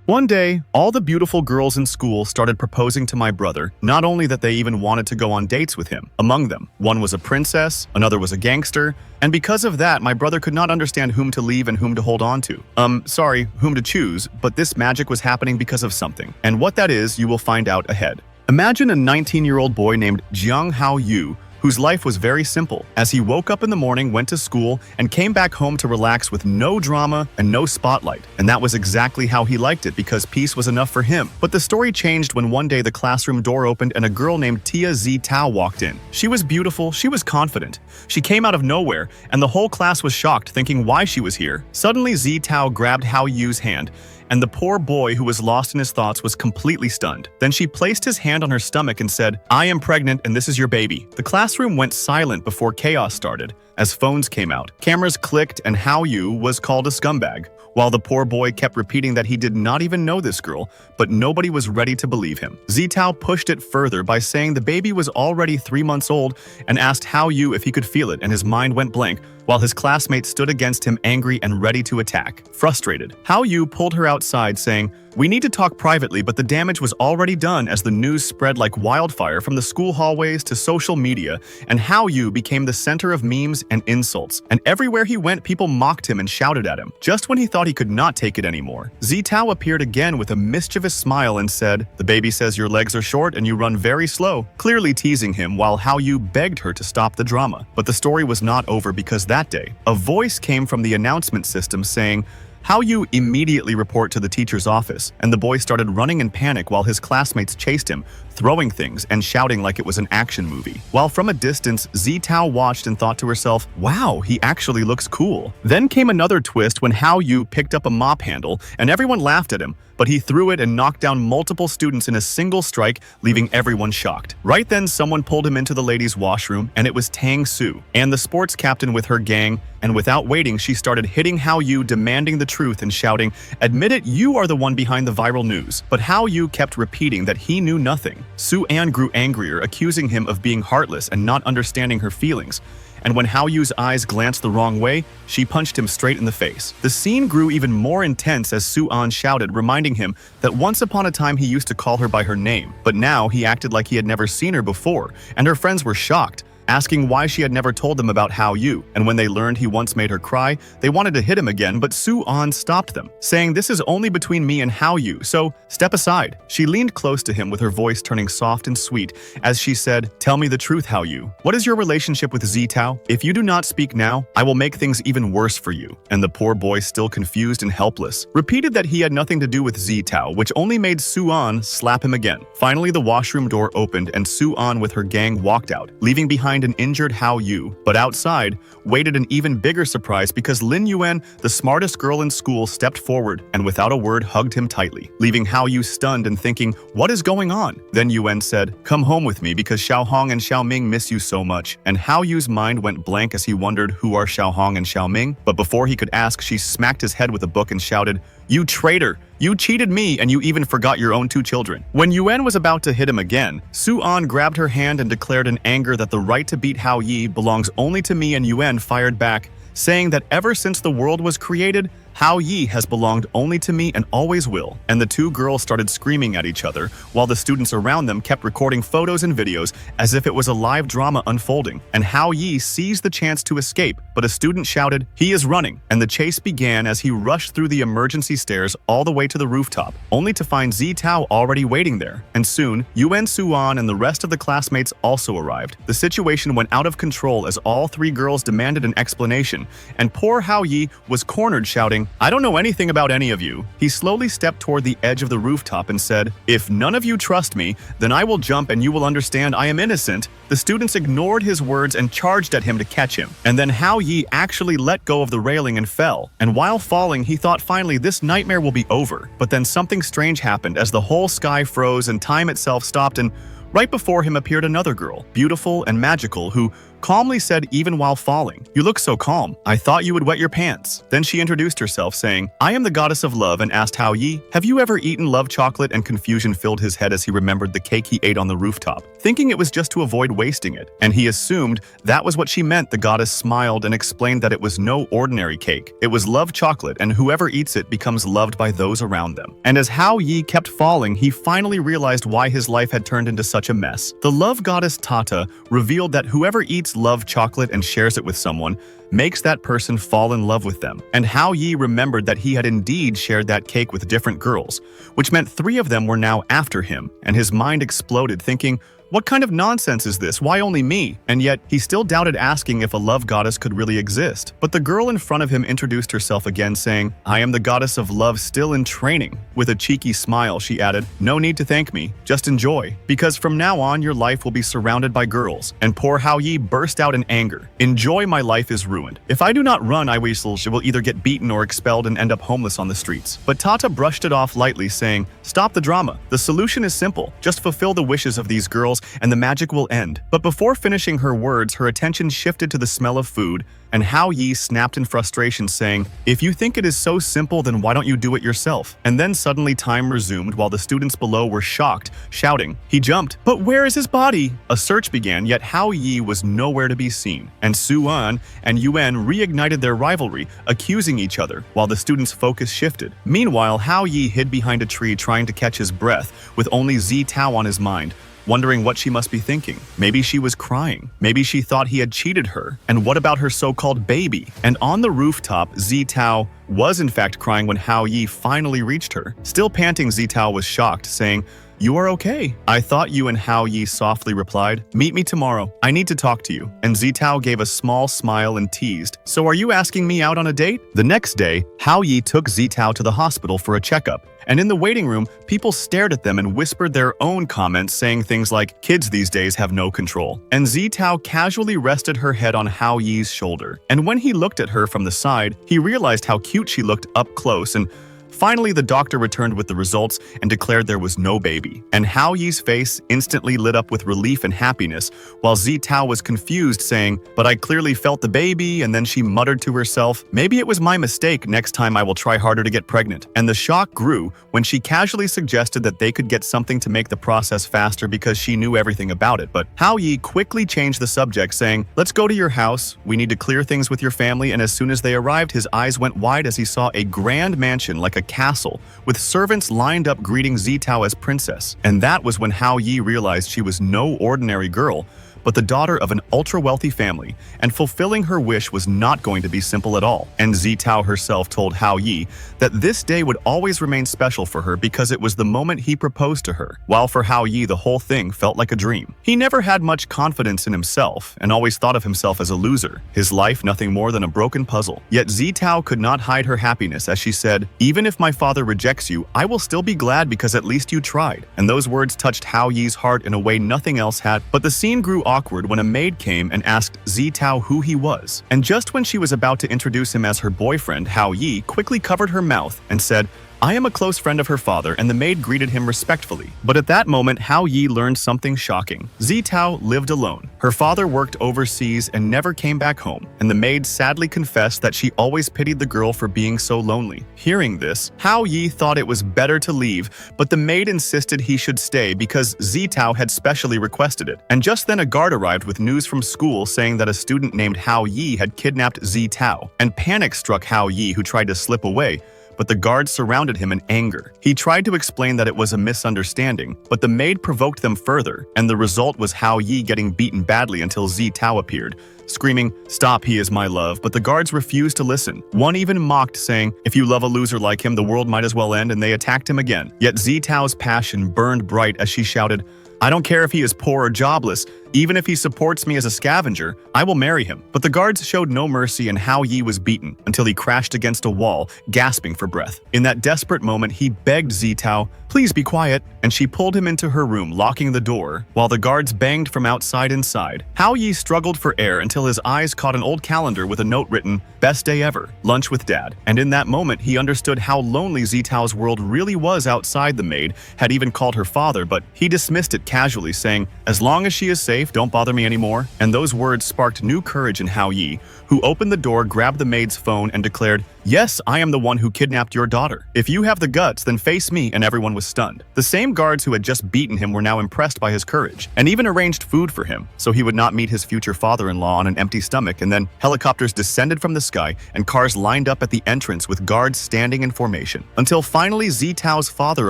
One day, all the beautiful girls in school started proposing to my brother, not only that they even wanted to go on dates with him. Among them, one was a princess, another was a gangster, and because of that, my brother could not understand whom to leave and whom to hold on to. Sorry, whom to choose, but this magic was happening because of something. And what that is, you will find out ahead. Imagine a 19-year-old boy named Jiang Hao Yi, whose life was very simple, as he woke up in the morning, went to school, and came back home to relax with no drama and no spotlight. And that was exactly how he liked it, because peace was enough for him. But the story changed when one day the classroom door opened and a girl named Tia Zitao walked in. She was beautiful, she was confident. She came out of nowhere, and the whole class was shocked, thinking why she was here. Suddenly Zitao grabbed Hao Yu's hand, and the poor boy who was lost in his thoughts was completely stunned. Then she placed his hand on her stomach and said, "I am pregnant and this is your baby." The classroom went silent before chaos started. As phones came out, cameras clicked, and Hao Yu was called a scumbag, while the poor boy kept repeating that he did not even know this girl, but nobody was ready to believe him. Zitao pushed it further by saying the baby was already 3 months old and asked Hao Yu if he could feel it, and his mind went blank, while his classmates stood against him angry and ready to attack. Frustrated, Hao Yu pulled her outside saying, "We need to talk privately," but the damage was already done as the news spread like wildfire from the school hallways to social media, and Hao Yu became the center of memes and insults. And everywhere he went, people mocked him and shouted at him. Just when he thought he could not take it anymore, Zitao appeared again with a mischievous smile and said, "The baby says your legs are short and you run very slow," clearly teasing him, while Hao Yu begged her to stop the drama. But the story was not over, because that day, a voice came from the announcement system saying, "Hao Yu immediately report to the teacher's office," and the boy started running in panic while his classmates chased him, throwing things and shouting like it was an action movie. While from a distance, Zitao watched and thought to herself, "Wow, he actually looks cool." Then came another twist when Hao Yu picked up a mop handle and everyone laughed at him, but he threw it and knocked down multiple students in a single strike, leaving everyone shocked. Right then, someone pulled him into the ladies' washroom, and it was Tang Su, and the sports captain with her gang, and without waiting, she started hitting Hao Yu, demanding the truth and shouting, "Admit it, you are the one behind the viral news." But Hao Yu kept repeating that he knew nothing. Su-an grew angrier, accusing him of being heartless and not understanding her feelings. And when Hao Yu's eyes glanced the wrong way, she punched him straight in the face. The scene grew even more intense as Su-an shouted, reminding him that once upon a time he used to call her by her name, but now he acted like he had never seen her before, and her friends were shocked, asking why she had never told them about Hao Yu. And when they learned he once made her cry, they wanted to hit him again, but Su-an stopped them, saying, "This is only between me and Hao Yu, so step aside." She leaned close to him with her voice turning soft and sweet as she said, "Tell me the truth, Hao Yu. What is your relationship with Zitao? If you do not speak now, I will make things even worse for you." And the poor boy, still confused and helpless, repeated that he had nothing to do with Zitao, which only made Su-an slap him again. Finally, the washroom door opened and Su-an with her gang walked out, leaving behind an injured Hao Yu. But outside waited an even bigger surprise, because Lin Yuan, the smartest girl in school, stepped forward and without a word hugged him tightly, leaving Hao Yu stunned and thinking, "What is going on?" Then Yuan said, "Come home with me because Xiaohong and Xiaoming miss you so much." And Hao Yu's mind went blank as he wondered who are Xiaohong and Xiaoming. But before he could ask, she smacked his head with a book and shouted, "You traitor! You cheated me, and you even forgot your own 2 children." When Yuan was about to hit him again, Su-an grabbed her hand and declared in anger that the right to beat Hao Yi belongs only to me, and Yuan fired back, saying that ever since the world was created, Hao Yi has belonged only to me and always will. And the 2 girls started screaming at each other, while the students around them kept recording photos and videos as if it was a live drama unfolding. And Hao Yi seized the chance to escape, but a student shouted, "He is running!" And the chase began as he rushed through the emergency stairs all the way to the rooftop, only to find Zitao already waiting there. And soon, Yuan, Su-an, and the rest of the classmates also arrived. The situation went out of control as all 3 girls demanded an explanation, and poor Hao Yi was cornered, shouting, "I don't know anything about any of you." He slowly stepped toward the edge of the rooftop and said, "If none of you trust me, then I will jump and you will understand I am innocent." The students ignored his words and charged at him to catch him. And then Hao Yi actually let go of the railing and fell. And while falling, he thought finally this nightmare will be over. But then something strange happened as the whole sky froze and time itself stopped, and right before him appeared another girl, beautiful and magical, who calmly said even while falling, "You look so calm. I thought you would wet your pants." Then she introduced herself saying, "I am the goddess of love," and asked Hao Yi, "Have you ever eaten love chocolate?" And confusion filled his head as he remembered the cake he ate on the rooftop, thinking it was just to avoid wasting it. And he assumed that was what she meant. The goddess smiled and explained that it was no ordinary cake. It was love chocolate, and whoever eats it becomes loved by those around them. And as Hao Yi kept falling, he finally realized why his life had turned into such a mess. The love goddess Tata revealed that whoever eats love chocolate and shares it with someone makes that person fall in love with them. And Hao Yi remembered that he had indeed shared that cake with different girls, which meant 3 of them were now after him, and his mind exploded, thinking, "What kind of nonsense is this? Why only me?" And yet, he still doubted asking if a love goddess could really exist. But the girl in front of him introduced herself again, saying, "I am the goddess of love still in training." With a cheeky smile, she added, "No need to thank me, just enjoy, because from now on your life will be surrounded by girls." And poor Hao Yi burst out in anger. "Enjoy, my life is ruined. If I do not run, I will either get beaten or expelled and end up homeless on the streets." But Tata brushed it off lightly, saying, "Stop the drama. The solution is simple. Just fulfill the wishes of these girls and the magic will end." But before finishing her words, her attention shifted to the smell of food, and Hao Yi snapped in frustration, saying, "If you think it is so simple, then why don't you do it yourself?" And then suddenly time resumed while the students below were shocked, shouting, "He jumped! But where is his body?" A search began, yet Hao Yi was nowhere to be seen, and Su-an and Yuan reignited their rivalry, accusing each other, while the students' focus shifted. Meanwhile, Hao Yi hid behind a tree trying to catch his breath, with only Zitao on his mind, wondering what she must be thinking. Maybe she was crying. Maybe she thought he had cheated her. And what about her so-called baby? And on the rooftop, Zitao was in fact crying when Hao Yi finally reached her. Still panting, Zitao was shocked, saying, "You are okay." "I thought you," and Hao Yi softly replied, "Meet me tomorrow. I need to talk to you." And Zitao gave a small smile and teased, "So are you asking me out on a date?" The next day, Hao Yi took Zitao to the hospital for a checkup. And in the waiting room, people stared at them and whispered their own comments, saying things like, "Kids these days have no control." And Zitao casually rested her head on Hao Yi's shoulder. And when he looked at her from the side, he realized how cute she looked up close, and finally, the doctor returned with the results and declared there was no baby. And Hao Yi's face instantly lit up with relief and happiness, while Zitao was confused, saying, "But I clearly felt the baby," and then she muttered to herself, "Maybe it was my mistake. Next time I will try harder to get pregnant." And the shock grew when she casually suggested that they could get something to make the process faster because she knew everything about it. But Hao Yi quickly changed the subject, saying, "Let's go to your house. We need to clear things with your family." And as soon as they arrived, his eyes went wide as he saw a grand mansion like a castle, with servants lined up greeting Zitao as princess. And that was when Hao Yi realized she was no ordinary girl, but the daughter of an ultra-wealthy family, and fulfilling her wish was not going to be simple at all. And Zitao herself told Hao Yi that this day would always remain special for her because it was the moment he proposed to her, while for Hao Yi the whole thing felt like a dream. He never had much confidence in himself, and always thought of himself as a loser, his life nothing more than a broken puzzle. Yet Zitao could not hide her happiness as she said, "Even if my father rejects you, I will still be glad because at least you tried." And those words touched Hao Yi's heart in a way nothing else had. But the scene grew awkward when a maid came and asked Zitao who he was. And just when she was about to introduce him as her boyfriend, Hao Yi quickly covered her mouth and said, "I am a close friend of her father," and the maid greeted him respectfully. But at that moment, Hao Yi learned something shocking. Zitao lived alone. Her father worked overseas and never came back home, and the maid sadly confessed that she always pitied the girl for being so lonely. Hearing this, Hao Yi thought it was better to leave, but the maid insisted he should stay because Zitao had specially requested it. And just then a guard arrived with news from school saying that a student named Hao Yi had kidnapped Zitao, and panic struck Hao Yi, who tried to slip away. But the guards surrounded him in anger. He tried to explain that it was a misunderstanding, but the maid provoked them further, and the result was Hao Yi getting beaten badly until Zitao appeared, screaming, "Stop, he is my love," but the guards refused to listen. One even mocked, saying, "If you love a loser like him, the world might as well end," and they attacked him again. Yet Zitao's passion burned bright as she shouted, "I don't care if he is poor or jobless. Even if he supports me as a scavenger, I will marry him." But the guards showed no mercy, and Hao Yi was beaten until he crashed against a wall, gasping for breath. In that desperate moment, he begged Zitao, "Please be quiet," and she pulled him into her room, locking the door, while the guards banged from outside inside. Hao Yi struggled for air until his eyes caught an old calendar with a note written, "Best day ever, lunch with dad." And in that moment, he understood how lonely Zitao's world really was outside the maid, had even called her father, but he dismissed it casually, saying, "As long as she is safe, safe, don't bother me anymore." And those words sparked new courage in Hao Yi, who opened the door, grabbed the maid's phone, and declared, "Yes, I am the one who kidnapped your daughter. If you have the guts, then face me," and everyone was stunned. The same guards who had just beaten him were now impressed by his courage, and even arranged food for him, so he would not meet his future father-in-law on an empty stomach. And then helicopters descended from the sky, and cars lined up at the entrance with guards standing in formation. Until finally Zitao's father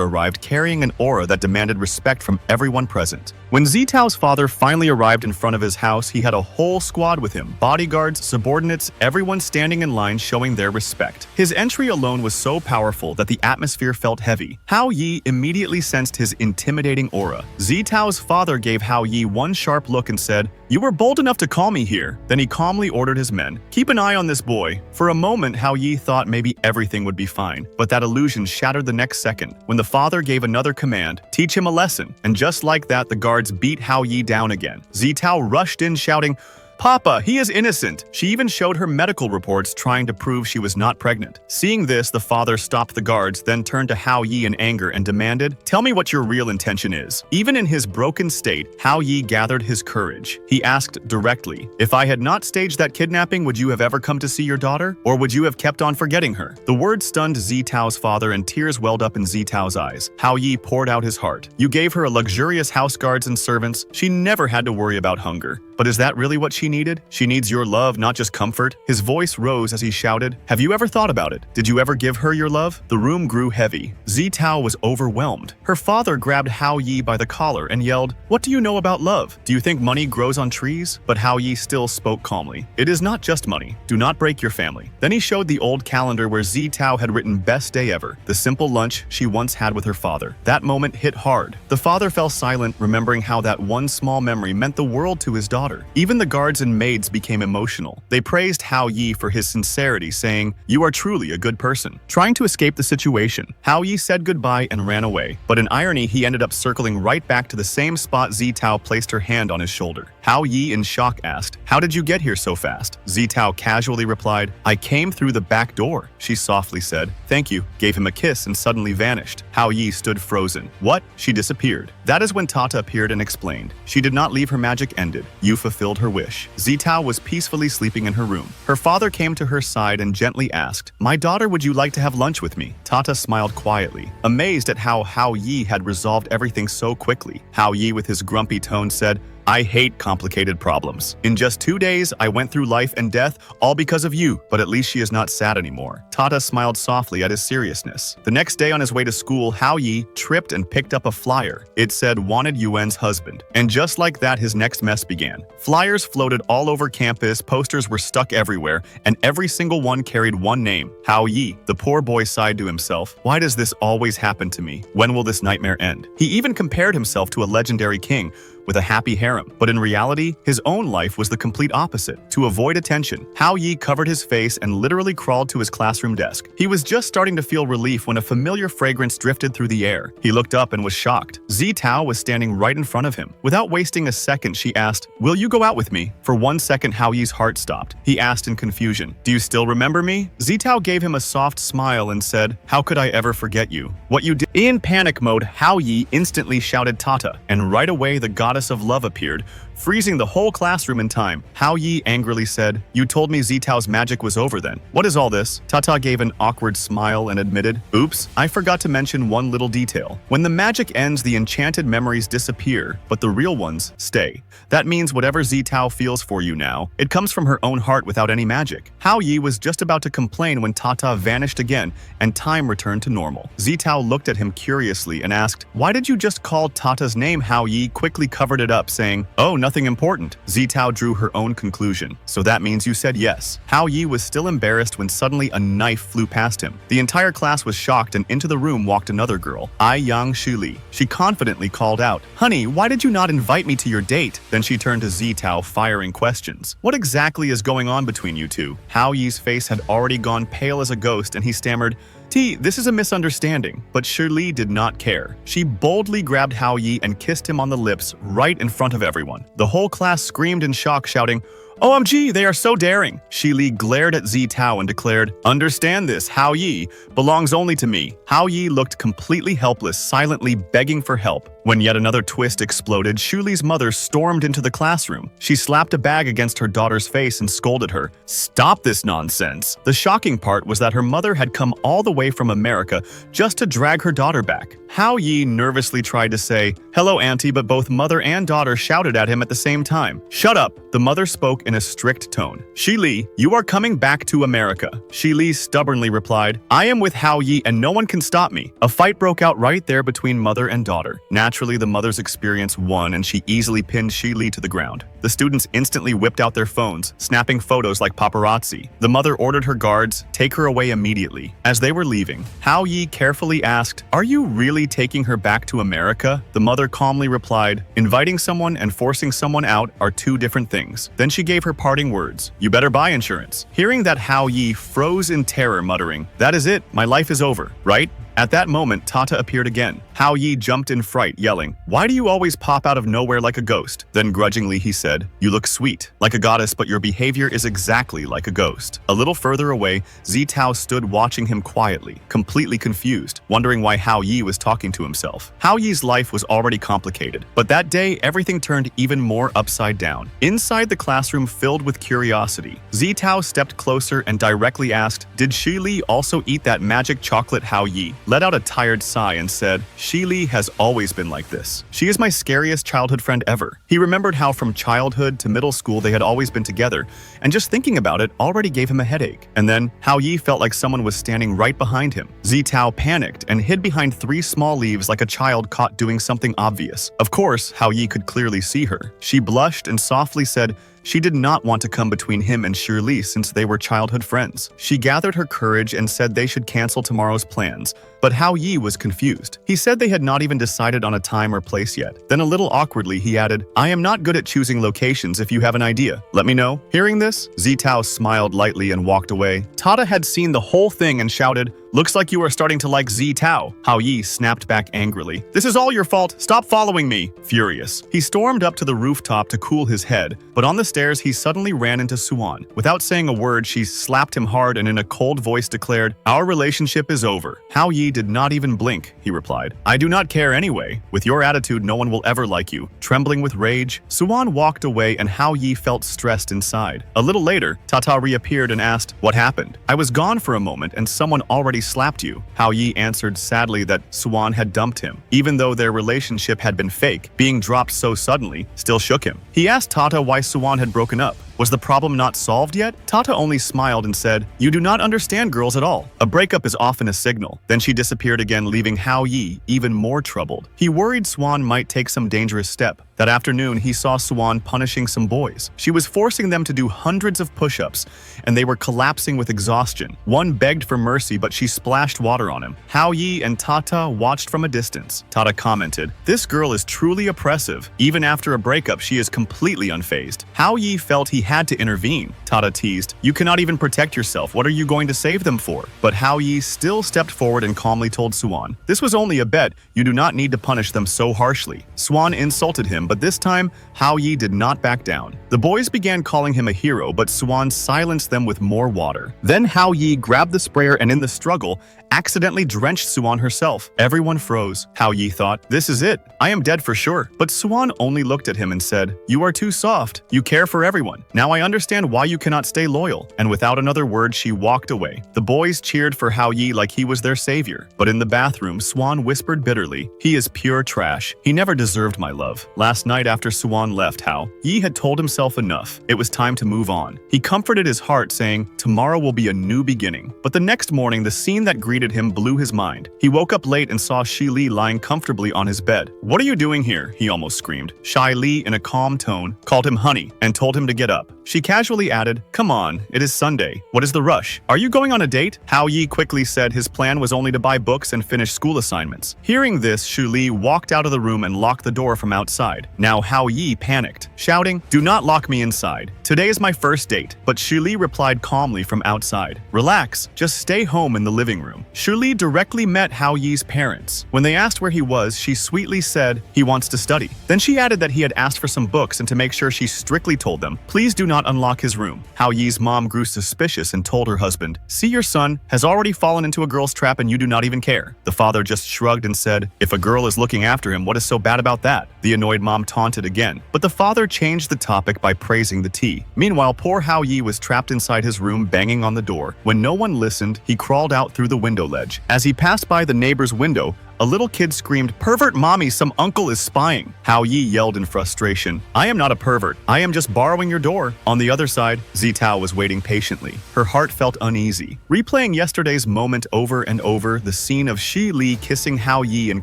arrived carrying an aura that demanded respect from everyone present. When Zitao's father finally arrived in front of his house, he had a whole squad with him, bodyguards, subordinates, everyone standing in line showing their respect. His entry alone was so powerful that the atmosphere felt heavy. Hao Yi immediately sensed his intimidating aura. Zitao's father gave Hao Yi one sharp look and said, "You were bold enough to call me here." Then he calmly ordered his men, "Keep an eye on this boy." For a moment, Hao Yi thought maybe everything would be fine, but that illusion shattered the next second when the father gave another command, "Teach him a lesson." And just like that, the guards beat Hao Yi down again. Zitao rushed in shouting, "Papa, he is innocent." She even showed her medical reports trying to prove she was not pregnant. Seeing this, the father stopped the guards, then turned to Hao Yi in anger and demanded, "Tell me what your real intention is." Even in his broken state, Hao Yi gathered his courage. He asked directly, "If I had not staged that kidnapping, would you have ever come to see your daughter? Or would you have kept on forgetting her?" The words stunned Zitao's father and tears welled up in Zitao's eyes. Hao Yi poured out his heart. "You gave her a luxurious house guards and servants. She never had to worry about hunger. But is that really what she needed? She needs your love, not just comfort." His voice rose as he shouted, "Have you ever thought about it? Did you ever give her your love?" The room grew heavy. Zitao was overwhelmed. Her father grabbed Hao Yi by the collar and yelled, "What do you know about love? Do you think money grows on trees?" But Hao Yi still spoke calmly. "It is not just money. Do not break your family." Then he showed the old calendar where Zitao had written "Best day ever," the simple lunch she once had with her father. That moment hit hard. The father fell silent, remembering how that one small memory meant the world to his daughter. Even the guards and maids became emotional. They praised Hao Yi for his sincerity, saying, "You are truly a good person." Trying to escape the situation, Hao Yi said goodbye and ran away. But in irony, he ended up circling right back to the same spot Zitao placed her hand on his shoulder. Hao Yi, in shock, asked, "How did you get here so fast?" Zitao casually replied, "I came through the back door." She softly said, "Thank you," gave him a kiss, and suddenly vanished. Hao Yi stood frozen. What? She disappeared. That is when Tata appeared and explained. She did not leave, her magic ended. You fulfilled her wish. Zitao was peacefully sleeping in her room. Her father came to her side and gently asked, "My daughter, would you like to have lunch with me?" Tata smiled quietly, amazed at how Hao Yi had resolved everything so quickly. Hao Yi, with his grumpy tone, said, "I hate complicated problems. In just 2 days, I went through life and death, all because of you, but at least she is not sad anymore." Tata smiled softly at his seriousness. The next day on his way to school, Hao Yi tripped and picked up a flyer. It said, "Wanted Yuan's husband." And just like that, his next mess began. Flyers floated all over campus, posters were stuck everywhere, and every single one carried one name, Hao Yi. The poor boy sighed to himself, "Why does this always happen to me? When will this nightmare end?" He even compared himself to a legendary king with a happy harem. But in reality, his own life was the complete opposite. To avoid attention, Hao Yi covered his face and literally crawled to his classroom desk. He was just starting to feel relief when a familiar fragrance drifted through the air. He looked up and was shocked. Zitao was standing right in front of him. Without wasting a second, she asked, "Will you go out with me?" For 1 second, Hao Yi's heart stopped. He asked in confusion, "Do you still remember me?" Zitao gave him a soft smile and said, "How could I ever forget you? What you did?" In panic mode, Hao Yi instantly shouted Tata, and right away the goddess of love appeared, freezing the whole classroom in time. Hao Yi angrily said, "You told me Zitao's magic was over then. What is all this?" Tata gave an awkward smile and admitted, "Oops, I forgot to mention one little detail. When the magic ends, the enchanted memories disappear, but the real ones stay. That means whatever Zitao feels for you now, it comes from her own heart without any magic." Hao Yi was just about to complain when Tata vanished again and time returned to normal. Zitao looked at him curiously and asked, "Why did you just call Tata's name?" Hao Yi quickly covered it up, saying, "Oh, nothing important." Zitao drew her own conclusion. "So that means you said yes." Hao Yi was still embarrassed when suddenly a knife flew past him. The entire class was shocked, and into the room walked another girl, Aishen Qiaokeli-ing. She confidently called out, "Honey, why did you not invite me to your date?" Then she turned to Zitao, firing questions. "What exactly is going on between you two?" Hao Yi's face had already gone pale as a ghost, and he stammered, "This is a misunderstanding." But Shirley did not care. She boldly grabbed Hao Yi and kissed him on the lips right in front of everyone. The whole class screamed in shock, shouting, OMG, they are so daring. Shi Li glared at Zi Tao and declared, understand this, Hao Yi belongs only to me. Hao Yi looked completely helpless, silently begging for help. When yet another twist exploded, Shu Li's mother stormed into the classroom. She slapped a bag against her daughter's face and scolded her. Stop this nonsense. The shocking part was that her mother had come all the way from America just to drag her daughter back. Hao Yi nervously tried to say, hello, auntie, but both mother and daughter shouted at him at the same time. Shut up, the mother spoke in a strict tone. Shi Li, you are coming back to America. Shi Li stubbornly replied, I am with Hao Yi and no one can stop me. A fight broke out right there between mother and daughter. Naturally, the mother's experience won and she easily pinned Shi Li to the ground. The students instantly whipped out their phones, snapping photos like paparazzi. The mother ordered her guards, take her away immediately. As they were leaving, Hao Yi carefully asked, are you really taking her back to America? The mother calmly replied, inviting someone and forcing someone out are two different things. Then she gave her parting words, you better buy insurance. Hearing that, Hao Yi froze in terror, muttering, that is it, my life is over, right? At that moment, Tata appeared again. Hao Yi jumped in fright, yelling, why do you always pop out of nowhere like a ghost? Then grudgingly he said, you look sweet, like a goddess, but your behavior is exactly like a ghost. A little further away, Zi Tao stood watching him quietly, completely confused, wondering why Hao Yi was talking to himself. Hao Yi's life was already complicated, but that day everything turned even more upside down. Inside the classroom filled with curiosity, Zi Tao stepped closer and directly asked, did Shi Li also eat that magic chocolate? Hao Yi let out a tired sigh and said, Shi Li has always been like this. She is my scariest childhood friend ever. He remembered how from childhood to middle school they had always been together, and just thinking about it already gave him a headache. And then Hao Yi felt like someone was standing right behind him. Zi Tao panicked and hid behind 3 small leaves like a child caught doing something obvious. Of course, Hao Yi could clearly see her. She blushed and softly said, she did not want to come between him and Shi Li since they were childhood friends. She gathered her courage and said they should cancel tomorrow's plans. But Hao Yi was confused. He said they had not even decided on a time or place yet. Then a little awkwardly he added, I am not good at choosing locations. If you have an idea, let me know. Hearing this, Zi Tao smiled lightly and walked away. Tata had seen the whole thing and shouted, looks like you are starting to like Zi Tao. Hao Yi snapped back angrily. This is all your fault. Stop following me. Furious, he stormed up to the rooftop to cool his head, but on the stairs he suddenly ran into Suan. Without saying a word, she slapped him hard and in a cold voice declared, our relationship is over. Hao Yi did not even blink, he replied. I do not care anyway. With your attitude, no one will ever like you. Trembling with rage, Suan walked away and Hao Yi felt stressed inside. A little later, Tata reappeared and asked, what happened? I was gone for a moment and someone already slapped you. Hao Yi answered sadly that Suan had dumped him. Even though their relationship had been fake, being dropped so suddenly still shook him. He asked Tata why Suan had broken up. Was the problem not solved yet? Tata only smiled and said, you do not understand girls at all. A breakup is often a signal. Then she disappeared again, leaving Hao Yi even more troubled. He worried Suan might take some dangerous step. That afternoon, he saw Suan punishing some boys. She was forcing them to do hundreds of push-ups, and they were collapsing with exhaustion. One begged for mercy, but she splashed water on him. Hao Yi and Tata watched from a distance. Tata commented, this girl is truly oppressive. Even after a breakup, she is completely unfazed. Hao Yi felt he had to intervene. Tata teased, you cannot even protect yourself. What are you going to save them for? But Hao Yi still stepped forward and calmly told Suan, this was only a bet. You do not need to punish them so harshly. Suan insulted him, but this time, Hao Yi did not back down. The boys began calling him a hero, but Suan silenced them with more water. Then Hao Yi grabbed the sprayer and in the struggle, accidentally drenched Suan herself. Everyone froze. Hao Yi thought, this is it. I am dead for sure. But Suan only looked at him and said, you are too soft. You care for everyone. Now I understand why you cannot stay loyal. And without another word, she walked away. The boys cheered for Hao Yi like he was their savior. But in the bathroom, Suan whispered bitterly, he is pure trash. He never deserved my love. Last night after Suan left, Hao Yi had told himself enough. It was time to move on. He comforted his heart, saying, tomorrow will be a new beginning. But the next morning, the scene that greeted him blew his mind. He woke up late and saw Shi Li lying comfortably on his bed. What are you doing here? He almost screamed. Shi Li, in a calm tone, called him honey and told him to get up. She casually added, come on, it is Sunday. What is the rush? Are you going on a date? Hao Yi quickly said his plan was only to buy books and finish school assignments. Hearing this, Shi Li walked out of the room and locked the door from outside. Now Hao Yi panicked, shouting, do not lock me inside. "Today is my first date," but Shuli replied calmly from outside. "Relax, just stay home in the living room." Shuli directly met Hao Yi's parents. When they asked where he was, she sweetly said he wants to study. Then she added that he had asked for some books, and to make sure she strictly told them, "Please do not unlock his room." Hao Yi's mom grew suspicious and told her husband, "See, your son has already fallen into a girl's trap and you do not even care." The father just shrugged and said, "If a girl is looking after him, what is so bad about that?" The annoyed mom taunted again, but the father changed the topic by praising the tea. Meanwhile, poor Hao Yi was trapped inside his room banging on the door. When no one listened, he crawled out through the window ledge. As he passed by the neighbor's window, a little kid screamed, "Pervert mommy, some uncle is spying." Hao Yi yelled in frustration, "I am not a pervert. I am just borrowing your door." On the other side, Zitao was waiting patiently. Her heart felt uneasy. Replaying yesterday's moment over and over, the scene of Shi Li kissing Hao Yi in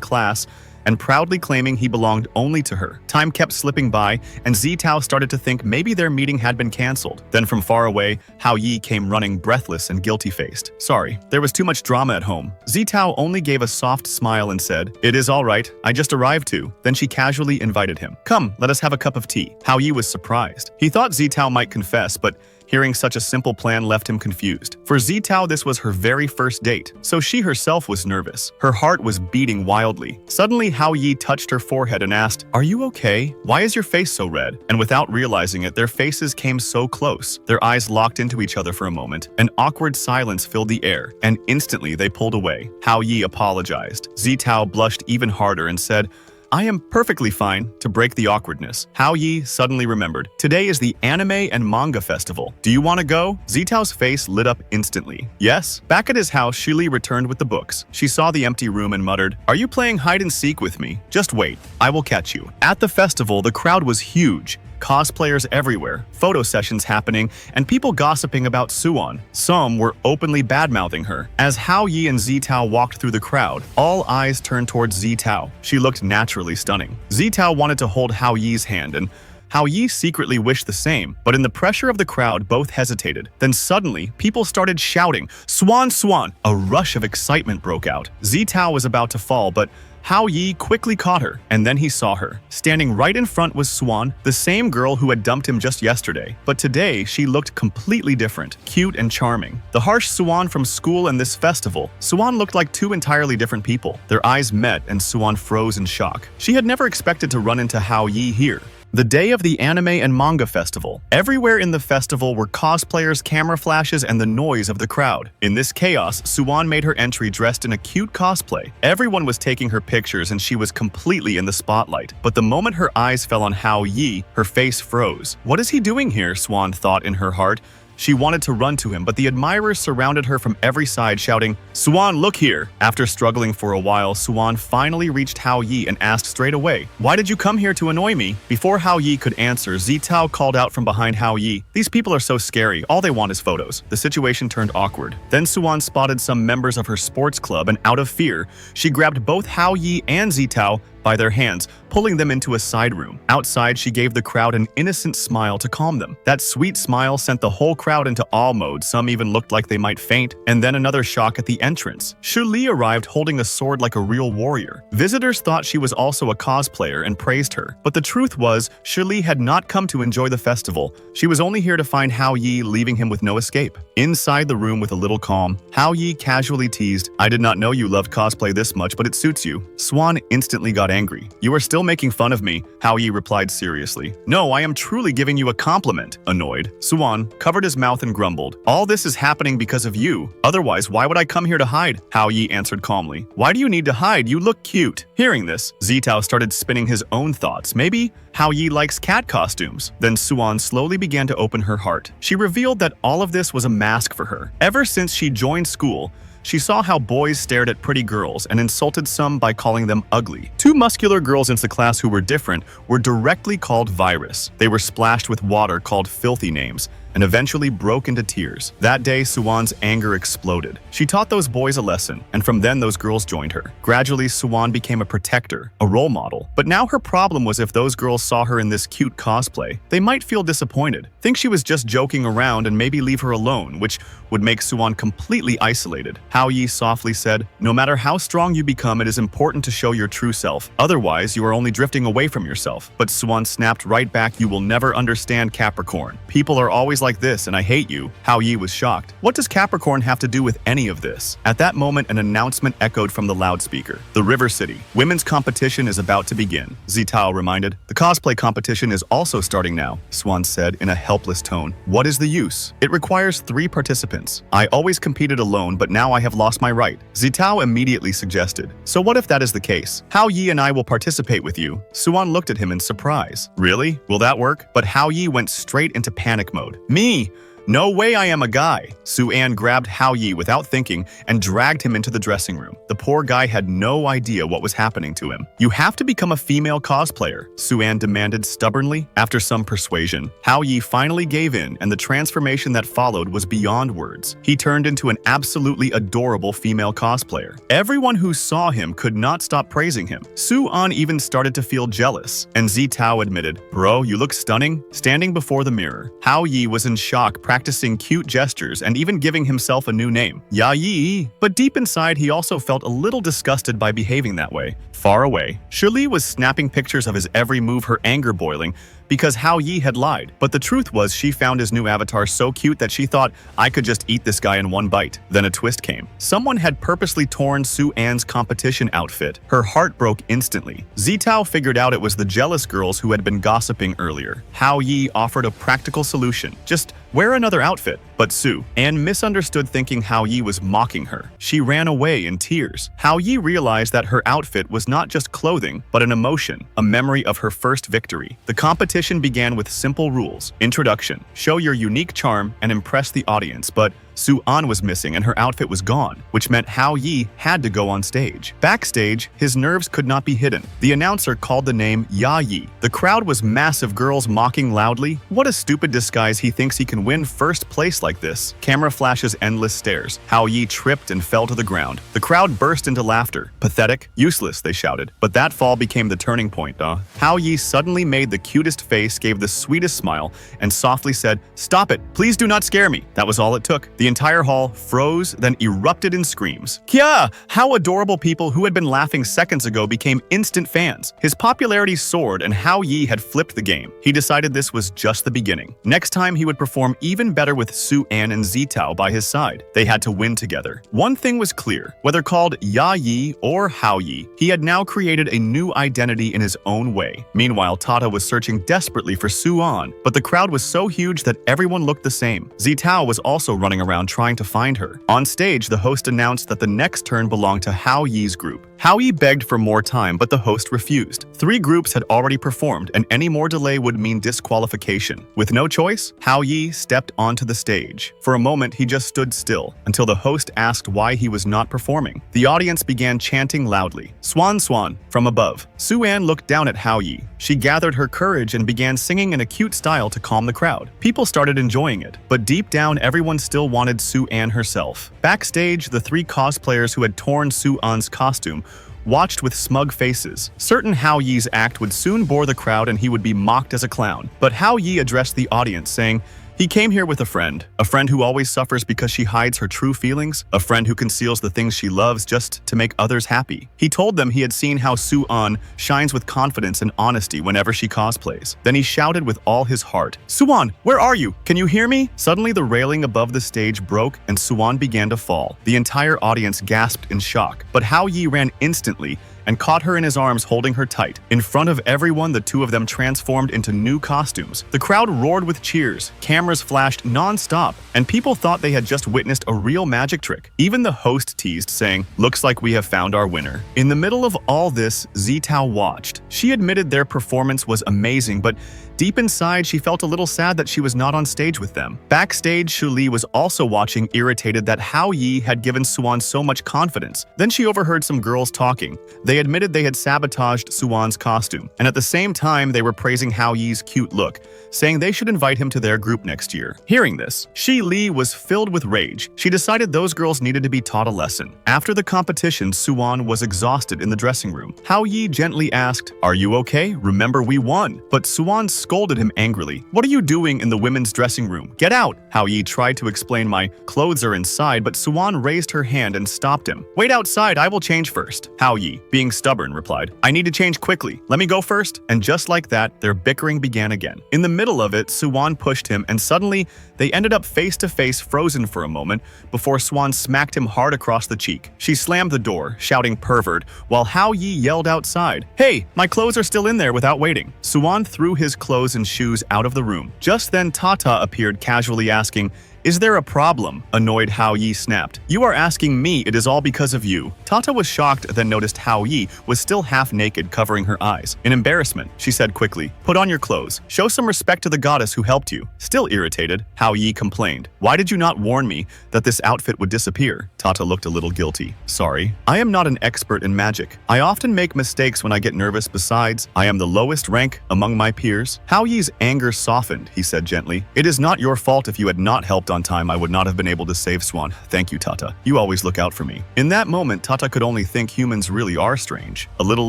class and proudly claiming he belonged only to her. Time kept slipping by, and Zitao started to think maybe their meeting had been cancelled. Then from far away, Hao Yi came running breathless and guilty-faced. "Sorry, there was too much drama at home." Zitao only gave a soft smile and said, "It is all right, I just arrived too." Then she casually invited him. "Come, let us have a cup of tea." Hao Yi was surprised. He thought Zitao might confess, but hearing such a simple plan left him confused. For Zitao, this was her very first date, so she herself was nervous. Her heart was beating wildly. Suddenly, Hao Yi touched her forehead and asked, "Are you okay? Why is your face so red?" And without realizing it, their faces came so close. Their eyes locked into each other for a moment. An awkward silence filled the air, and instantly they pulled away. Hao Yi apologized. Zitao blushed even harder and said, "I am perfectly fine," to break the awkwardness. Hao Yi suddenly remembered. "Today is the anime and manga festival. Do you want to go?" Zitao's face lit up instantly. "Yes." Back at his house, Shili returned with the books. She saw the empty room and muttered, "Are you playing hide and seek with me? Just wait. I will catch you." At the festival, the crowd was huge. Cosplayers everywhere, photo sessions happening, and people gossiping about Suwon. Some were openly bad-mouthing her. As Hao Yi and Zitao walked through the crowd, all eyes turned towards Zitao. She looked naturally stunning. Zitao wanted to hold Hao Yi's hand, and Hao Yi secretly wished the same, but in the pressure of the crowd, both hesitated. Then suddenly, people started shouting, "Swan, Swan!" A rush of excitement broke out. Zitao was about to fall, but Hao Yi quickly caught her, and then he saw her. Standing right in front was Swan, the same girl who had dumped him just yesterday. But today, she looked completely different, cute and charming. The harsh Swan from school and this festival, Swan looked like two entirely different people. Their eyes met, and Swan froze in shock. She had never expected to run into Hao Yi here. The day of the anime and manga festival. Everywhere in the festival were cosplayers, camera flashes, and the noise of the crowd. In this chaos, Suwon made her entry dressed in a cute cosplay. Everyone was taking her pictures and she was completely in the spotlight. But the moment her eyes fell on Hao Yi, her face froze. "What is he doing here?" Swan thought in her heart. She wanted to run to him, but the admirers surrounded her from every side, shouting, "Suwon, look here!" After struggling for a while, Suwon finally reached Hao Yi and asked straight away, "Why did you come here to annoy me?" Before Hao Yi could answer, Zitao called out from behind Hao Yi, "These people are so scary, all they want is photos." The situation turned awkward. Then Suwon spotted some members of her sports club, and out of fear, she grabbed both Hao Yi and Zitao by their hands, pulling them into a side room. Outside, she gave the crowd an innocent smile to calm them. That sweet smile sent the whole crowd into awe mode. Some even looked like they might faint. And then another shock at the entrance. Shu Li arrived holding a sword like a real warrior. Visitors thought she was also a cosplayer and praised her. But the truth was, Shu Li had not come to enjoy the festival. She was only here to find Hao Yi, leaving him with no escape. Inside the room with a little calm, Hao Yi casually teased, "I did not know you loved cosplay this much, but it suits you." Swan instantly got angry. "You are still making fun of me," Hao Yi replied seriously. "No, I am truly giving you a compliment." Annoyed, Swan covered his mouth and grumbled, "All this is happening because of you. Otherwise, why would I come here to hide?" Hao Yi answered calmly, "Why do you need to hide? You look cute." Hearing this, Zitao started spinning his own thoughts. Maybe Hao Yi likes cat costumes. Then Swan slowly began to open her heart. She revealed that all of this was a mask for her. Ever since she joined school, she saw how boys stared at pretty girls and insulted some by calling them ugly. Two muscular girls in the class who were different were directly called virus. They were splashed with water called filthy names. and eventually broke into tears. That day, Suwon's anger exploded. She taught those boys a lesson, and from then those girls joined her. Gradually, Suwon became a protector, a role model. But now her problem was if those girls saw her in this cute cosplay, they might feel disappointed, think she was just joking around and maybe leave her alone, which would make Suwon completely isolated. Hao Yi softly said, "No matter how strong you become, it is important to show your true self. Otherwise, you are only drifting away from yourself." But Suwon snapped right back, "You will never understand, Capricorn. People are always like this, and I hate you." Hao Yi was shocked. What does Capricorn have to do with any of this? At that moment, an announcement echoed from the loudspeaker. The River City. Women's competition is about to begin. Zitao reminded. "The cosplay competition is also starting now," Swan said in a helpless tone. "What is the use? It requires 3 participants. I always competed alone, but now I have lost my right." Zitao immediately suggested. "So what if that is the case? Hao Yi and I will participate with you." Suwon looked at him in surprise. "Really? Will that work?" But Hao Yi went straight into panic mode. "Me? No way, I am a guy." Su-an grabbed Hao Yi without thinking and dragged him into the dressing room. The poor guy had no idea what was happening to him. "You have to become a female cosplayer," Su-an demanded stubbornly. After some persuasion, Hao Yi finally gave in, and the transformation that followed was beyond words. He turned into an absolutely adorable female cosplayer. Everyone who saw him could not stop praising him. Su-an even started to feel jealous, and Zitao admitted, "Bro, you look stunning." Standing before the mirror, Hao Yi was in shock, practicing cute gestures and even giving himself a new name, Ya Yi. But deep inside, he also felt a little disgusted by behaving that way. Far away, Shirley was snapping pictures of his every move, her anger boiling because Hao Yi had lied. But the truth was, she found his new avatar so cute that she thought, "I could just eat this guy in one bite." Then a twist came. Someone had purposely torn Su-an's competition outfit. Her heart broke instantly. Zitao figured out it was the jealous girls who had been gossiping earlier. Hao Yi offered a practical solution. "Just wear another outfit." But Su-an misunderstood, thinking Hao Yi was mocking her. She ran away in tears. Hao Yi realized that her outfit was not just clothing, but an emotion, a memory of her first victory. The competition began with simple rules. Introduction: show your unique charm and impress the audience, but Su-an was missing and her outfit was gone, which meant Hao Yi had to go on stage. Backstage, his nerves could not be hidden. The announcer called the name Ya Yi. The crowd was massive, girls mocking loudly. What a stupid disguise, he thinks he can win first place like this. Camera flashes endless stares. Hao Yi tripped and fell to the ground. The crowd burst into laughter. "Pathetic, useless," they shouted. But that fall became the turning point. Hao Yi suddenly made the cutest face, gave the sweetest smile, and softly said, "Stop it, please do not scare me." That was all it took. The entire hall froze, then erupted in screams. Kya! How adorable! People who had been laughing seconds ago became instant fans. His popularity soared, and Hao Yi had flipped the game. He decided this was just the beginning. Next time he would perform even better with Su-an and Zitao by his side. They had to win together. One thing was clear: whether called Ya Yi or Hao Yi, he had now created a new identity in his own way. Meanwhile, Tata was searching desperately for Su-an, but the crowd was so huge that everyone looked the same. Zitao was also running around trying to find her. On stage, the host announced that the next turn belonged to Hao Yi's group. Hao Yi begged for more time, but the host refused. 3 groups had already performed, and any more delay would mean disqualification. With no choice, Hao Yi stepped onto the stage. For a moment, he just stood still, until the host asked why he was not performing. The audience began chanting loudly, "Swan, swan," from above. Su-an looked down at Hao Yi. She gathered her courage and began singing in a cute style to calm the crowd. People started enjoying it, but deep down, everyone still wanted Su-an herself. Backstage, the 3 cosplayers who had torn Su-an's costume watched with smug faces. Certain Hao Yi's act would soon bore the crowd and he would be mocked as a clown. But Hao Yi addressed the audience, saying, "He came here with a friend who always suffers because she hides her true feelings, a friend who conceals the things she loves just to make others happy." He told them he had seen how Su-an shines with confidence and honesty whenever she cosplays. Then he shouted with all his heart, "Su-an, where are you? Can you hear me?" Suddenly the railing above the stage broke and Su-an began to fall. The entire audience gasped in shock, but Hao Yi ran instantly and caught her in his arms, holding her tight. In front of everyone, the 2 of them transformed into new costumes. The crowd roared with cheers, cameras flashed non-stop, and people thought they had just witnessed a real magic trick. Even the host teased, saying, "Looks like we have found our winner." In the middle of all this, Zitao watched. She admitted their performance was amazing, but Deep inside, she felt a little sad that she was not on stage with them. Backstage, Shu Li was also watching, irritated that Hao Yi had given Suan so much confidence. Then she overheard some girls talking. They admitted they had sabotaged Suan's costume, and at the same time, they were praising Hao Yi's cute look, saying they should invite him to their group next year. Hearing this, Shi Li was filled with rage. She decided those girls needed to be taught a lesson. After the competition, Suan was exhausted in the dressing room. Hao Yi gently asked, "Are you okay? Remember, we won." But Suan scolded him angrily. "What are you doing in the women's dressing room? Get out!" Hao Yi tried to explain, "My clothes are inside," but Suan raised her hand and stopped him. "Wait outside, I will change first." Hao Yi, being stubborn, replied, "I need to change quickly. Let me go first." And just like that, their bickering began again. In the middle of it, Suan pushed him, and suddenly they ended up face to face, frozen for a moment, before Suan smacked him hard across the cheek. She slammed the door, shouting "pervert," while Hao Yi yelled outside, "Hey, my clothes are still in there," without waiting. Suan threw his clothes and shoes out of the room. Just then Tata appeared, casually asking, "Is there a problem?" Annoyed, Hao Yi snapped, "You are asking me, it is all because of you." Tata was shocked, then noticed Hao Yi was still half naked, covering her eyes. In embarrassment, she said quickly, "Put on your clothes. Show some respect to the goddess who helped you." Still irritated, Hao Yi complained, "Why did you not warn me that this outfit would disappear?" Tata looked a little guilty. "Sorry, I am not an expert in magic. I often make mistakes when I get nervous. Besides, I am the lowest rank among my peers." Hao Yi's anger softened. He said gently, "It is not your fault. If you had not helped on time, I would not have been able to save Swan. Thank you, Tata. You always look out for me." In that moment, Tata could only think humans really are strange. A little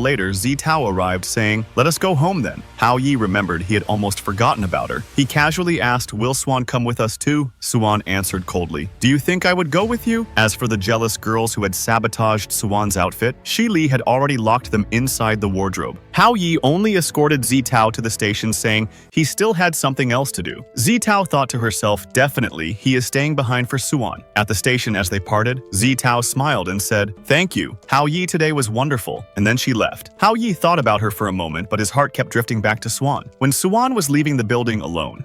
later, Zitao arrived, saying, "Let us go home then." Hao Yi remembered he had almost forgotten about her. He casually asked, "Will Swan come with us too?" Swan answered coldly, "Do you think I would go with you?" As for the jealous girls who had sabotaged Swan's outfit, Shi Li had already locked them inside the wardrobe. Hao Yi only escorted Zitao to the station, saying he still had something else to do. Zitao thought to herself, "Definitely, he is staying behind for Suan." At the station as they parted, Zitao smiled and said, "Thank you. Hao Yi today was wonderful." And then she left. Hao Yi thought about her for a moment, but his heart kept drifting back to Swan. When Suan was leaving the building alone,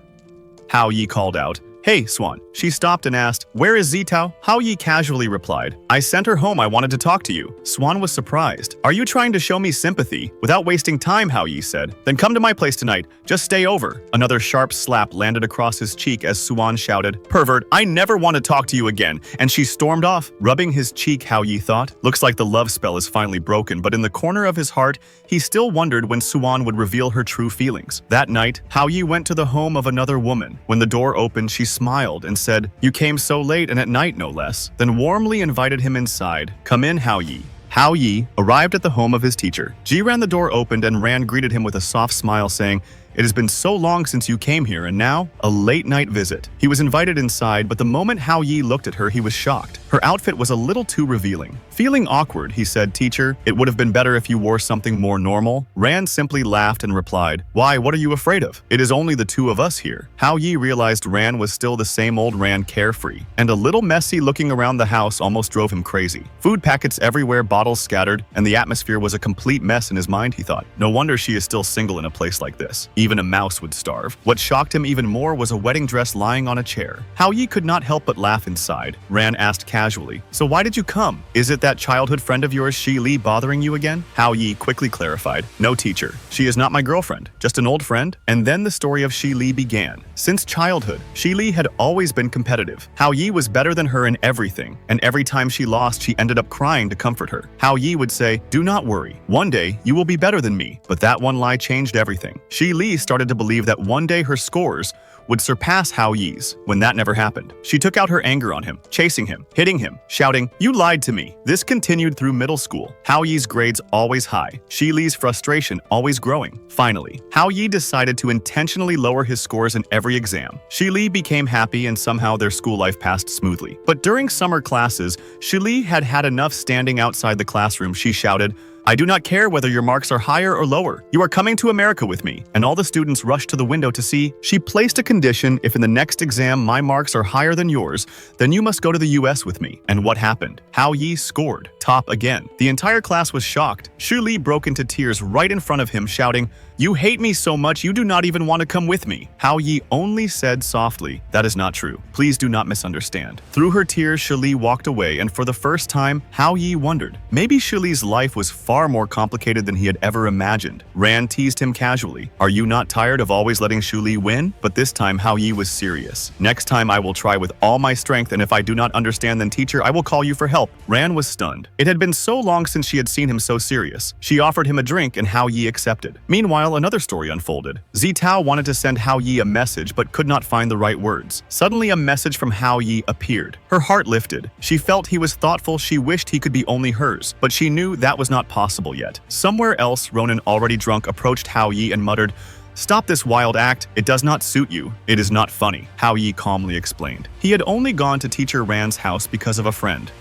Hao Yi called out, "Hey, Swan." She stopped and asked, "Where is Zitao?" Hao Yi casually replied, "I sent her home. I wanted to talk to you." Swan was surprised. "Are you trying to show me sympathy?" "Without wasting time," Hao Yi said. "Then come to my place tonight. Just stay over." Another sharp slap landed across his cheek as Swan shouted, "Pervert, I never want to talk to you again." And she stormed off. Rubbing his cheek, Hao Yi thought, "Looks like the love spell is finally broken," but in the corner of his heart, he still wondered when Swan would reveal her true feelings. That night, Hao Yi went to the home of another woman. When the door opened, she smiled and said, "You came so late and at night, no less," then warmly invited him inside. "Come in, Hao Yi." Hao Yi arrived at the home of his teacher. Ji ran the door opened and Ran greeted him with a soft smile, saying, "It has been so long since you came here, and now, a late-night visit." He was invited inside, but the moment Hao Yi looked at her, he was shocked. Her outfit was a little too revealing. Feeling awkward, he said, "Teacher, it would have been better if you wore something more normal." Ran simply laughed and replied, "Why, what are you afraid of? It is only the two of us here." Hao Yi realized Ran was still the same old Ran, carefree. And a little messy looking around the house almost drove him crazy. Food packets everywhere, bottles scattered, and the atmosphere was a complete mess in his mind, he thought. No wonder she is still single in a place like this. Even a mouse would starve. What shocked him even more was a wedding dress lying on a chair. Hao Yi could not help but laugh inside. Ran asked casually, "So why did you come? Is it that childhood friend of yours, Shi Li, bothering you again?" Hao Yi quickly clarified, "No, teacher. She is not my girlfriend, just an old friend." And then the story of Shi Li began. Since childhood, Shi Li had always been competitive. Hao Yi was better than her in everything, and every time she lost, she ended up crying to comfort her. Hao Yi would say, "Do not worry. One day, you will be better than me." But that one lie changed everything. Shi Li started to believe that one day her scores would surpass Hao Yi's. When that never happened, she took out her anger on him, chasing him, hitting him, shouting, "You lied to me." This continued through middle school. Hao Yi's grades always high, Shi Li's frustration always growing. Finally, Hao Yi decided to intentionally lower his scores in every exam. Shi Li became happy and somehow their school life passed smoothly. But during summer classes, Shi Li had had enough standing outside the classroom. She shouted, "I do not care whether your marks are higher or lower. You are coming to America with me." And all the students rushed to the window to see. She placed a condition: if in the next exam my marks are higher than yours, then you must go to the US with me. And what happened? Hao Yi scored top again. The entire class was shocked. Shu Li broke into tears right in front of him, shouting, "You hate me so much you do not even want to come with me." Hao Yi only said softly, "That is not true. Please do not misunderstand." Through her tears, Shu Li walked away, and for the first time, Hao Yi wondered, maybe Shu Li's life was far far more complicated than he had ever imagined. Ran teased him casually. Are you not tired of always letting Shu Li win? But this time Hao Yi was serious. Next time I will try with all my strength, and if I do not understand, then teacher, I will call you for help. Ran was stunned. It had been so long since she had seen him so serious. She offered him a drink and Hao Yi accepted. Meanwhile, another story unfolded. Zitao wanted to send Hao Yi a message but could not find the right words. Suddenly a message from Hao Yi appeared. Her heart lifted. She felt he was thoughtful. She wished he could be only hers, but she knew that was not possible yet. Somewhere else, Ronan, already drunk, approached Hao Yi and muttered, "Stop this wild act. It does not suit you. It is not funny," Hao Yi calmly explained. He had only gone to teacher Ran's house because of a friend.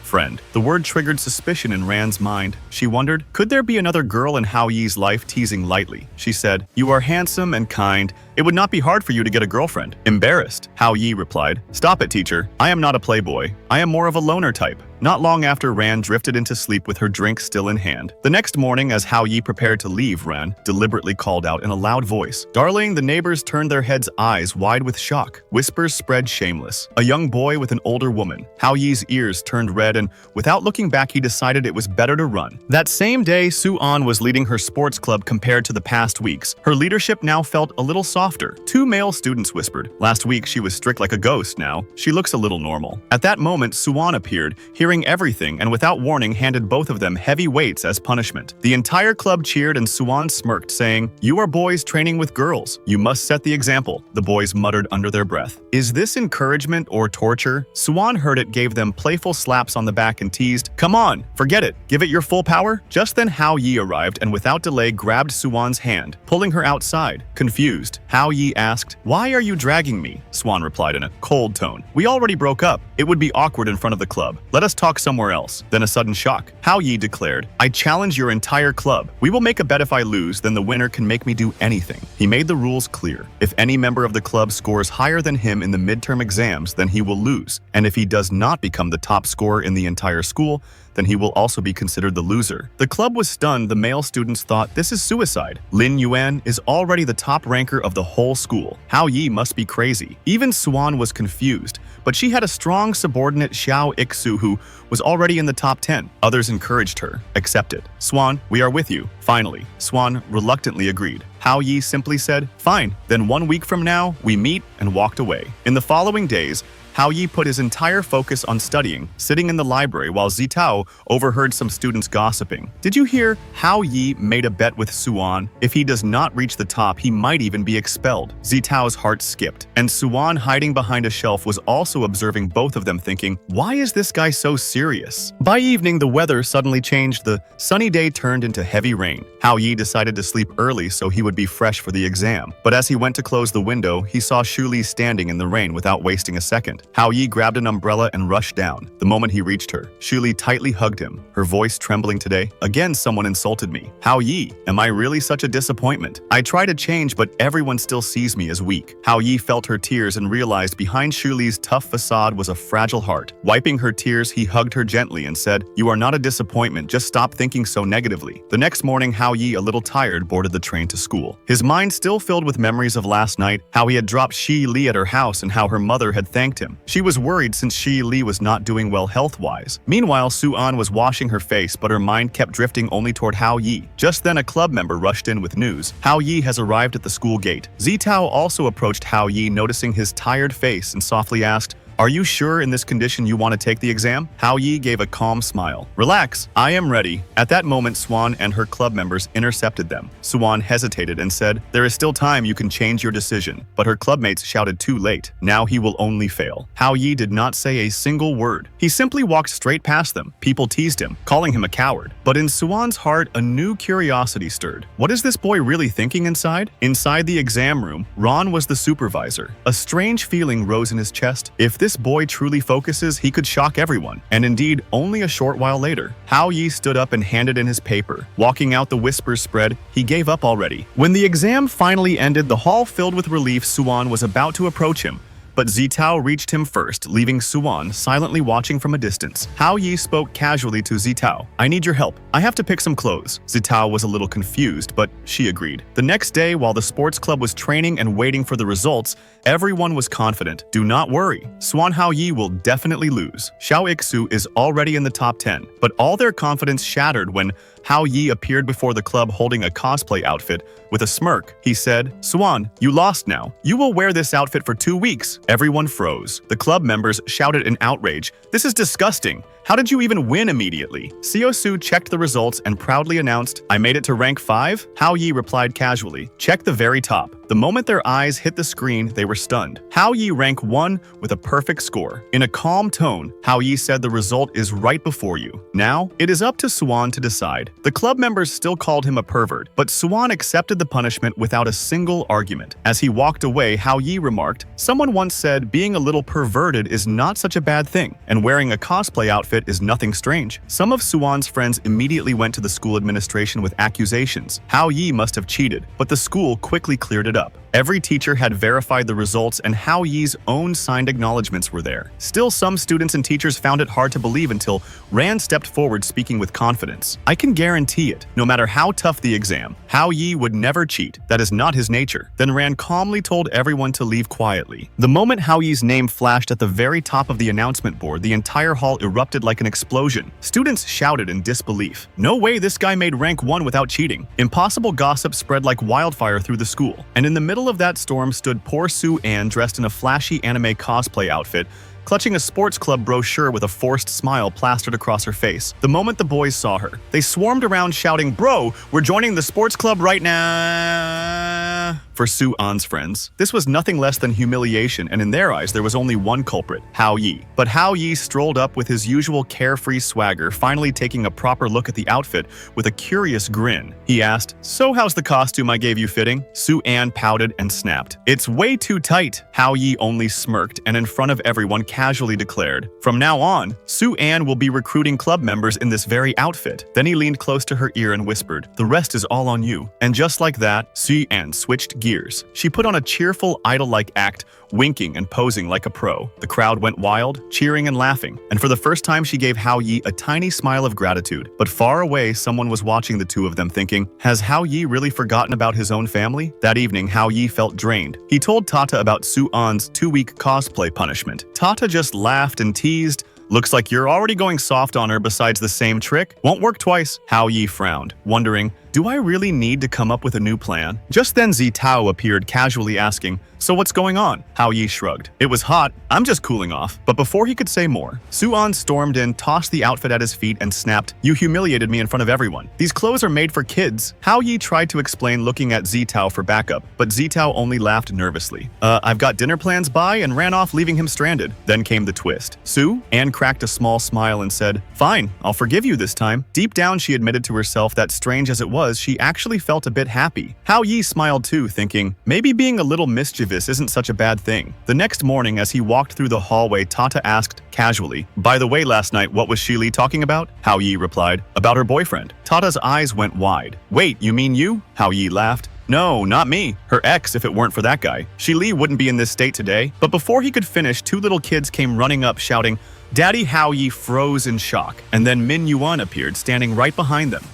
The word triggered suspicion in Ran's mind. She wondered, could there be another girl in Hao Yi's life? Teasing lightly, she said, "You are handsome and kind. It would not be hard for you to get a girlfriend." Embarrassed, Hao Yi replied, "Stop it, teacher. I am not a playboy. I am more of a loner type." Not long after, Ran drifted into sleep with her drink still in hand. The next morning, as Hao Yi prepared to leave, Ran deliberately called out in a loud voice, "Darling!" The neighbors turned their heads, eyes wide with shock. Whispers spread shameless. A young boy with an older woman. Hao Yi's ears turned red, and without looking back, he decided it was better to run. That same day, Su-an was leading her sports club compared to the past weeks. Her leadership now felt a little softer. Two male students whispered. Last week, she was strict like a ghost. Now, she looks a little normal. At that moment, Su-an appeared, hearing everything, and without warning, handed both of them heavy weights as punishment. The entire club cheered, and Su-an smirked, saying, "You are boys training with girls. You must set the example," the boys muttered under their breath. Is this encouragement or torture? Su-an heard it, gave them playful slaps on the back and teased, "Come on, forget it. Give it your full power." Just then Hao Yi arrived and without delay grabbed Su-an's hand, pulling her outside. Confused, Hao Yi asked, "Why are you dragging me?" Swan replied in a cold tone, "We already broke up. It would be awkward in front of the club. Let us talk somewhere else." Then a sudden shock. Hao Yi declared, "I challenge your entire club. We will make a bet. If I lose, then the winner can make me do anything." He made the rules clear. If any member of the club scores higher than him in the midterm exams, then he will lose. And if he does not become the top scorer in the entire school, then he will also be considered the loser. The club was stunned. The male students thought, this is suicide. Lin Yuan is already the top ranker of the whole school. Hao Yi must be crazy. Even Swan was confused, but she had a strong subordinate, Xiao Ixu, who was already in the top 10. Others encouraged her. Accepted. "Swan, we are with you." Finally, Swan reluctantly agreed. Hao Yi simply said, "Fine, then 1 week from now, we meet," and walked away. In the following days, Hao Yi put his entire focus on studying, sitting in the library while Zitao overheard some students gossiping. "Did you hear? Hao Yi made a bet with Suan. If he does not reach the top, he might even be expelled." Zitao's heart skipped, and Suan, hiding behind a shelf, was also observing both of them, thinking, why is this guy so serious? By evening, the weather suddenly changed. The sunny day turned into heavy rain. Hao Yi decided to sleep early so he would be fresh for the exam. But as he went to close the window, he saw Shu Li standing in the rain without wasting a second. Hao Yi grabbed an umbrella and rushed down. The moment he reached her, Shu Li tightly hugged him, her voice trembling. "Today, again someone insulted me. Hao Yi, am I really such a disappointment? I try to change, but everyone still sees me as weak." Hao Yi felt her tears and realized behind Shu Li's tough facade was a fragile heart. Wiping her tears, he hugged her gently and said, "You are not a disappointment, just stop thinking so negatively." The next morning, Hao Yi, a little tired, boarded the train to school. His mind still filled with memories of last night, how he had dropped Shi Li at her house and how her mother had thanked him. She was worried since Shi Li was not doing well health-wise. Meanwhile, Su-an was washing her face, but her mind kept drifting only toward Hao Yi. Just then, a club member rushed in with news. Hao Yi has arrived at the school gate. Zitao also approached Hao Yi, noticing his tired face, and softly asked, "Are you sure in this condition you want to take the exam?" Hao Yi gave a calm smile. "Relax, I am ready." At that moment, Swan and her club members intercepted them. Swan hesitated and said, "There is still time, you can change your decision." But her clubmates shouted, "Too late. Now he will only fail." Hao Yi did not say a single word. He simply walked straight past them. People teased him, calling him a coward. But in Swan's heart, a new curiosity stirred. What is this boy really thinking inside? Inside the exam room, Ron was the supervisor. A strange feeling rose in his chest. If this boy truly focuses, he could shock everyone. And indeed, only a short while later, Hao Yi stood up and handed in his paper. Walking out, the whispers spread, he gave up already. When the exam finally ended, the hall filled with relief. Suan was about to approach him, but Zitao reached him first, leaving Suan silently watching from a distance. Hao Yi spoke casually to Zitao. I need your help. I have to pick some clothes. Zitao was a little confused, but she agreed. The next day, while the sports club was training and waiting for the results, everyone was confident. Do not worry. Suan Hao Yi will definitely lose. Xiao Ixu is already in the top 10, but all their confidence shattered when Hao Yi appeared before the club holding a cosplay outfit. With a smirk, he said, Suan, you lost now. You will wear this outfit for 2 weeks. Everyone froze. The club members shouted in outrage, this is disgusting. How did you even win immediately? Siosu checked the results and proudly announced, I made it to rank 5? Hao Yi replied casually, check the very top. The moment their eyes hit the screen, they were stunned. Hao Yi rank 1 with a perfect score. In a calm tone, Hao Yi said the result is right before you. Now, it is up to Suan to decide. The club members still called him a pervert, but Suan accepted the punishment without a single argument. As he walked away, Hao Yi remarked, someone once said being a little perverted is not such a bad thing, and wearing a cosplay outfit is nothing strange. Some of Suan's friends immediately went to the school administration with accusations. Hao Yi must have cheated, but the school quickly cleared it up. Every teacher had verified the results and Hao Yi's own signed acknowledgments were there. Still, some students and teachers found it hard to believe until Ran stepped forward speaking with confidence. I can guarantee it. No matter how tough the exam, Hao Yi would never cheat. That is not his nature. Then Ran calmly told everyone to leave quietly. The moment Hao Yi's name flashed at the very top of the announcement board, the entire hall erupted like an explosion. Students shouted in disbelief. No way this guy made rank 1 without cheating. Impossible gossip spread like wildfire through the school. And in the middle of that storm stood poor Su-an dressed in a flashy anime cosplay outfit, clutching a sports club brochure with a forced smile plastered across her face. The moment the boys saw her, they swarmed around shouting, Bro, we're joining the sports club right now. For Su-an's friends, this was nothing less than humiliation, and in their eyes there was only one culprit, Hao Yi. But Hao Yi strolled up with his usual carefree swagger, finally taking a proper look at the outfit with a curious grin. He asked, So how's the costume I gave you fitting? Su-an pouted and snapped. It's way too tight. Hao Yi only smirked and in front of everyone casually declared, From now on, Su-an will be recruiting club members in this very outfit. Then he leaned close to her ear and whispered, The rest is all on you. And just like that, Su-an switched gears. She put on a cheerful, idol-like act, winking and posing like a pro. The crowd went wild, cheering and laughing, and for the first time she gave Hao Yi a tiny smile of gratitude. But far away, someone was watching the two of them thinking, has Hao Yi really forgotten about his own family? That evening, Hao Yi felt drained. He told Tata about Su-an's 2-week cosplay punishment. Tata just laughed and teased, Looks like you're already going soft on her besides the same trick. Won't work twice. Hao Yi frowned, wondering, do I really need to come up with a new plan? Just then Zitao appeared casually asking, so what's going on? Hao Yi shrugged. It was hot, I'm just cooling off. But before he could say more, Su-an stormed in, tossed the outfit at his feet and snapped, you humiliated me in front of everyone. These clothes are made for kids. Hao Yi tried to explain looking at Zitao for backup, but Zitao only laughed nervously. I've got dinner plans by and ran off leaving him stranded. Then came the twist. Su-an cracked a small smile and said, fine, I'll forgive you this time. Deep down she admitted to herself that strange as it was, she actually felt a bit happy. Hao Yi smiled too, thinking, maybe being a little mischievous isn't such a bad thing. The next morning, as he walked through the hallway, Tata asked, casually, by the way, last night, what was Shi Li talking about? Hao Yi replied, about her boyfriend. Tata's eyes went wide. Wait, you mean you? Hao Yi laughed. No, not me. Her ex, if it weren't for that guy. Shi Li wouldn't be in this state today. But before he could finish, two little kids came running up, shouting, Daddy. Hao Yi froze in shock, and then Min Yuan appeared, standing right behind them.